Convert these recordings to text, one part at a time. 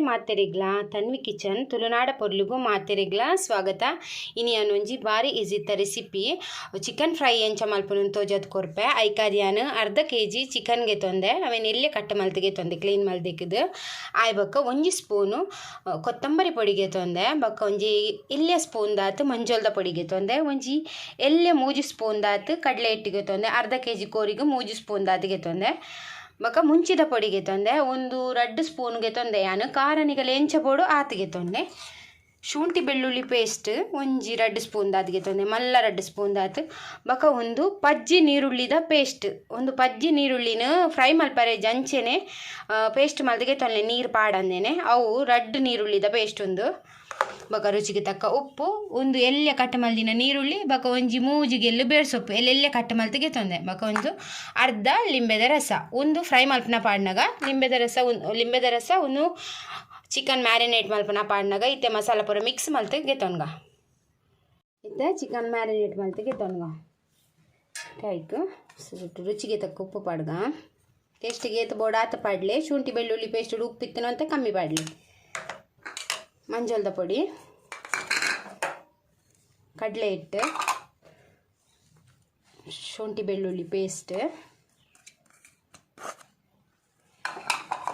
ಮಾತೆರೆಗ್ಲ Tanvi kitchen ತುಳುನಾಡ ಪೊರ್ಲುಗು ಮಾತೆರೆಗ್ಲ ಸ್ವಾಗತ. ಇನಿ ಒಂಜಿ ಬಾರಿ ಈಜಿತ್ತ ರೆಸಿಪಿ ಚಿಕನ್ ಫ್ರೈ ಎಂಚ ಮಲ್ಪುನ ತೋಜದ್ ಕೊರ್ಪೆ. ಐಕಾದಿಯಾನು ಅರ್ಧ kg ಚಿಕನ್ಗೆ ತೊಂದೆ ಅವೇನು ಎಲ್ಲೆ ಕಟ್ಟ ಮಲ್ತಿಗೆ ತೊಂದೆ ಕ್ಲೀನ್ ಮಲ್ದಿಕ್ಕದು ಆಯ್ ಬೊಕ್ಕ ಒಂಜಿ ಸ್ಪೂನು ಕೊತ್ತಂಬರಿ ಪೊಡಿಗೆ ತೊಂದೆ ಬೊಕ್ಕ ಒಂಜಿ ಎಲ್ಲೆ ಸ್ಪೂನ್ ದಾತು ಮಂಜೋಲ್ದ ಪೊಡಿಗೆ ತೊಂದೆ ಒಂಜಿ ಎಲ್ಲೆ 3 ಸ್ಪೂನ್ ದಾತು ಕಡಲೆ ಹಿಟ್ಟಿಗೆ ತೊಂದೆ ಅರ್ಧ kg ಕೋರಿಗೆ 3 ಸ್ಪೂನ್ ದಾತಿಗೆ ತೊಂದೆ ಬೊಕ ಮುಂಚಿದ ಪೊಡಿಗೆ ತೊಂದೆ ಒಂದು 2 ಸ್ಪೂನ್ಗೆ ತೊಂದೆ ಯಾನು ಕಾರನಿಗಲ ಎಂಚ ಬೋಡು ಆತಿಗೆ ತೊಂದೆ ಶುಂಠಿ ಬೆಳ್ಳುಳ್ಳಿ ಪೇಸ್ಟ್ ಒಂಜಿ 2 ಸ್ಪೂನ್ ದಾತಿಗೆ ತೊಂದೆ ಮಲ್ಲ 2 ಸ್ಪೂನ್ ದಾತು ಬೊಕ ಒಂದು ಪಜ್ಜಿ ನೀರುಳ್ಳಿದ ಪೇಸ್ಟ್ ಒಂದು ಪಜ್ಜಿ ನೀರುಳ್ಳಿನ ಫ್ರೈ ಮಲ್ಪರೆ ಜಂಚೆನೆ ಪೇಸ್ಟ್ ಮಲ್ತಿಗೆ ತೊಂದೆ ನೀರು ಪಾಡಂದೇನೆ ಅವು 2 ನೀರುಳ್ಳಿದ ಪೇಸ್ಟ್ ಒಂದು ಬೊಕ ರುಚಿಗೆ ತಕ್ಕ ಉಪ್ಪು ಒಂದು ಎಲ್ಲೆ ಕಟ್ಟ ಮಲ್ದಿನ ನೀರುಳ್ಳಿ ಬೊಕ ಒಂಜಿ ಮೂಜಿಗೆಲ್ಲು ಬೇಳ್ಸೊಪ್ಪು ಎಲ್ಲೆಲ್ಲೆ ಕಟ್ಟ ಮಲ್ತಿಗೆ ತೊಂದೆ ಬೊಕ ಒಂದು ಅರ್ಧ ಲಿಂಬೆದ ರಸ ಒಂದು ಫ್ರೈ ಮಲ್ಪನ ಪಾಡ್ನಾಗ ಲಿಂಬೆದ ರಸ ಒಂದು ಚಿಕನ್ ಮ್ಯಾರಿನೇಟ್ ಮಲ್ಪನ ಪಾಡ್ನಾಗ ಇತ್ತೆ ಮಸಾಲ ಪೂರ ಮಿಕ್ಸ್ ಮಲ್ತಿಗೆ ತೊನ್ಗ ಇತ್ತೆ ಚಿಕನ್ ಮ್ಯಾರಿನೇಟ್ ಮಲ್ತಿಗೆ ತೊನ್ಗ ಕಾಯ್ಕು ರುಚಿಗೆ ತಕ್ಕ ಉಪ್ಪು ಪಾಡ್ಗ ಟೇಸ್ಟಿಗೆ ಏತು ಬೋಡ ಆತ ಪಾಡ್ಲೆ ಶುಂಠಿ ಬೆಳ್ಳುಳ್ಳಿ ಪೇಸ್ಟ್ ಉಪ್ಪು ಇತ್ತನೋ ಅಂತ ಕಮ್ಮಿ ಪಾಡ್ಲಿ ಮಂಜೋಲ್ದ ಪೊಡಿ ಕಡಲೆ ಹಿಟ್ಟು ಶುಂಠಿ ಬೆಳ್ಳುಳ್ಳಿ ಪೇಸ್ಟ್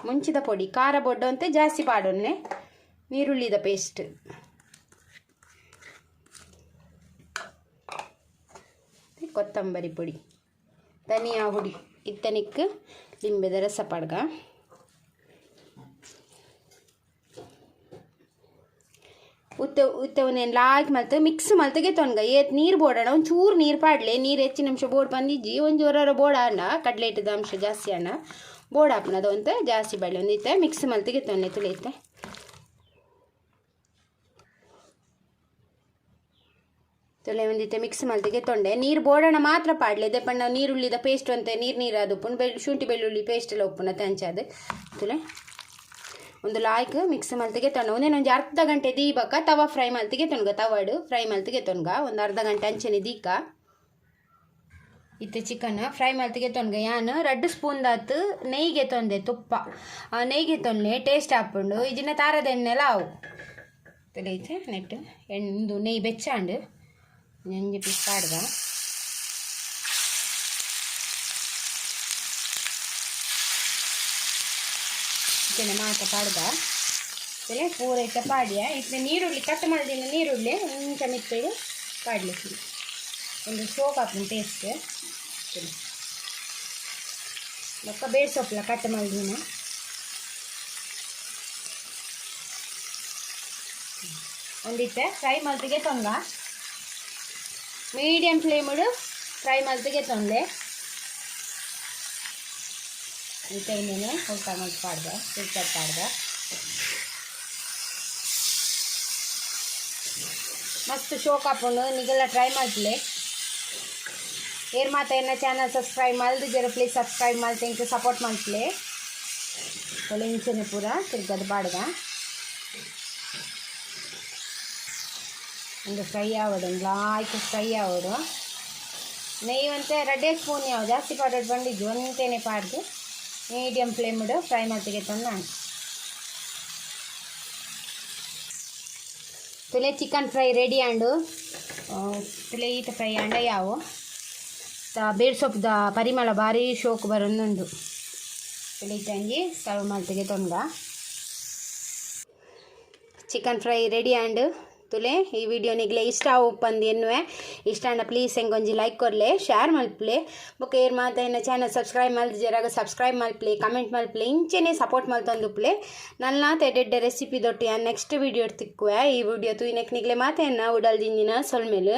ಮುಂಚಿದ ಪೊಡಿ ಖಾರ ಬೊಡ್ಡ ಅಂತ ಜಾಸ್ತಿ ಪಾಡೊನ್ನೆ ನೀರುಳ್ಳಿದ ಪೇಸ್ಟ್ ಕೊತ್ತಂಬರಿ ಪೊಡಿ ಧನಿಯಾ ಹುಡಿ ಇತ್ತನಿಕ್ ಲಿಂಬೆದ ರಸ ಪಾಡ್ಗ ಉತ್ತವನ್ನೇನು ಲಾಯ್ಕ್ ಮಲ್ತು ಮಿಕ್ಸ್ ಮಲ್ತಿಗೆ ತೊನ್ಗ ಏತ್ ನೀರು ಬೋಡೋಣ ಒಂಚೂರು ನೀರು ಪಾಡ್ಲೆ ನೀರು ಹೆಚ್ಚಿನ ಅಂಶ ಬೋಡ್ ಬಂದಿಜ್ಜಿ ಒಂದು ಹೊರ ಬೋಡ ಅಣ್ಣ ಕಡಲೆ ಹಿಟ್ಟದ ಅಂಶ ಜಾಸ್ತಿ ಅಣ್ಣ ಬೋಡ ಹಾಪನದು ಅಂತ ಜಾಸ್ತಿ ಬಾಡ್ಲೆ ಒಂದಿತ್ತೆ ಮಿಕ್ಸ್ ಮಲ್ತಿಗೆ ತೊನ್ನೆ ತುಳಿಯುತ್ತೆ ತುಳೆ ಒಂದಿತ್ತೆ ಮಿಕ್ಸ್ ಮಲ್ತಿಗೆ ತೊಂಡೆ ನೀರು ಬೋಡೋಣ ಮಾತ್ರ ಪಾಡ್ಲೆ ದೆಪ್ಪಣ್ಣ ನೀರುಳ್ಳಿದ ಪೇಸ್ಟ್ ಅಂತೆ ನೀರು ಅದು ಉಪ್ಪುನ ಶುಂಠಿ ಬೆಳ್ಳುಳ್ಳಿ ಪೇಸ್ಟ್ ಎಲ್ಲ ಉಪ್ಪುನ ತಂಚದು ತುಳೆ ಒಂದು ಲಾಯ್ಕ್ ಮಿಕ್ಸ್ ಮಲ್ತಿಗೆ ತೊಂಡ ಒಂದೇನೊಂದು ಅರ್ಧ ಗಂಟೆ ದೀಬಕ್ಕ ತವ ಫ್ರೈ ಮಲ್ತಿಗೆ ತೊನ್ಗ ತವಡು ಫ್ರೈ ಮಲ್ತಿಗೆ ತೊನ್ಗ ಒಂದು ಅರ್ಧ ಗಂಟೆ ಅಂಚನೆ ದೀಕ ಇತ್ತೆ ಚಿಕನ್ ಫ್ರೈ ಮಲ್ತಿಗೆ ತೊನ್ಗ ಯಾನು 2 ಸ್ಪೂನ್ ದಾತು ನೆಯ್ಗೆ ತೊಂದೆ ತುಪ್ಪ ನೆಯ್ಗೆ ತೊನ್ನೆ ಟೇಸ್ಟ್ ಹಾಕೊಂಡು ಇದನ್ನ ತಾರದ ಎಣ್ಣೆಲ್ಲ ಅವು ತಿಳಿಯುತ್ತೆ ನೆಟ್ಟು ಎಣ್ಣು ನೆಯ್ಯಿ ಬೆಚ್ಚಾಂಡು ನೆಂಜಿ ಪೀಸ್ ಪಾಡ್ಗ ಚಿಕನ್ ಮಾತ್ರ ಪಾಡ್ದ ಸರಿ ಪೂರೈಕೆ ಪಾಡ್ಯ ಇತ್ತೆ ನೀರುಳ್ಳಿ ಕಟ್ ಮಾಡಿದ ನೀರುಳ್ಳಿ ಒಂಚ ಮಿಕ್ಕಿಡು ಪಾಡ್ಲಿಕ್ಕೆ ಒಂದು ಸೋಪ್ ಹಾಕಿನ ಟೇಸ್ಟ್ ಸರಿ ಬೊಕ್ಕ ಬೇಳೆ ಸೊಪ್ಪಲ್ಲ ಕಟ್ ಮಾಡಿದಿನ ಒಂದಿತ್ತೆ ಫ್ರೈ ಮಲ್ತಿಗೆ ತೊಂದ ಮೀಡಿಯಂ ಫ್ಲೇಮಡು ಫ್ರೈ ಮಲ್ತಿಗೆ ತೊಂದೆ ಟೈಮೇನೆ ಊಟ ಮಾಡಿ ಪಾಡ್ದೆ ಫಿಲ್ಟರ್ ಪಾಡ್ದೆ ಮಸ್ತ್ ಶೋಕ್ ಹಾಕೊಂಡು ನಿಗೆಲ್ಲ ಟ್ರೈ ಮಾಡ್ಲಿ ಏರ್ ಮಾತ ಏನ ಚಾನಲ್ ಸಬ್ಸ್ಕ್ರೈಬ್ ಮಾಡಿದ್ರೆ ಜರ ಪ್ಲೀಸ್ ಸಬ್ಸ್ಕ್ರೈಬ್ ಮಾಡಿ ಥ್ಯಾಂಕ್ ಯು ಸಪೋರ್ಟ್ ಮಾಡ್ಲಿ ಒಳ್ಳೆ ಇಂಚನೆ ಪೂರ ತಿರ್ಗದು ಪಾಡ್ದ ಒಂದು ಫ್ರೈ ಆಗೋದು ಒಂದು ಲಾಯ್ಕ್ ಫ್ರೈ ಆಗೋದು ನೆಯ್ಯಿ ಅಂತೆ 2 ಸ್ಪೂನ್ ಯಾವ ಜಾಸ್ತಿ ಪಾಡೋದು ಬಂದಿದ್ದು ಒಂದೇನೆ ಪಾಡ್ದು ಮೀಡಿಯಂ ಫ್ಲೇಮ್ಡು ಫ್ರೈ ಮಾಡ್ತಿಗೆ ತಂದು ತುಲೆ ಚಿಕನ್ ಫ್ರೈ ರೆಡಿ ಆಂಡು ತುಲೆ ಈತ ಫ್ರೈ ಆಂಡ ಯಾವು ಬೇಳೆ ಸೊಪ್ಪದ ಪರಿಮಳ ಭಾರಿ ಶೋಕ್ ಬರೋದುಂಡು ತುಲೆ ತಂಗಿ ಸರ್ವ್ ಮಾಡ್ತಿಗೆ ತೊಂದ ಚಿಕನ್ ಫ್ರೈ ರೆಡಿ ಆಂಡು ತುಲೆ ಈ ವಿಡಿಯೋ ನಿಗ್ಲೆ ಇಷ್ಟ ಉಪ್ಪಂದು ಎನ್ನುವೆ ಇಷ್ಟ ಅಂಡ ಪ್ಲೀಸ್ ಹೆಂಗೊಂಜಿ ಲೈಕ್ ಕೊರ್ಲೆ ಶೇರ್ ಮಲ್ಪ್ಲೆ ಬೊಕ್ಕ ಏರ್ ಮಾತ ಇನ್ನ ಚಾನಲ್ ಸಬ್ಸ್ಕ್ರೈಬ್ ಮಲ್ದು ಜರಾಗ ಸಬ್ಸ್ಕ್ರೈಬ್ ಮಲ್ಪ್ಲೆ ಕಮೆಂಟ್ ಮಲ್ಪ್ಲೆ ಇಂಚೆನೆ ಸಪೋರ್ಟ್ ಮಲ್ತಂದುಪ್ಲೆ ನನ್ನ ತೆಡ್ಡೆ ರೆಸಿಪಿ ದೊಟ್ಟು ನೆಕ್ಸ್ಟ್ ವಿಡಿಯೋ ತಿಕ್ಕುವೆ ಈ ವಿಡಿಯೋ ತೂಯಿನಕ್ಕೆ ನಿಗ್ಲೆ ಮಾತೆಯನ್ನ ಉಡಲ್ದಿಂದಿನ ಸೊಲ್ಮೇಲು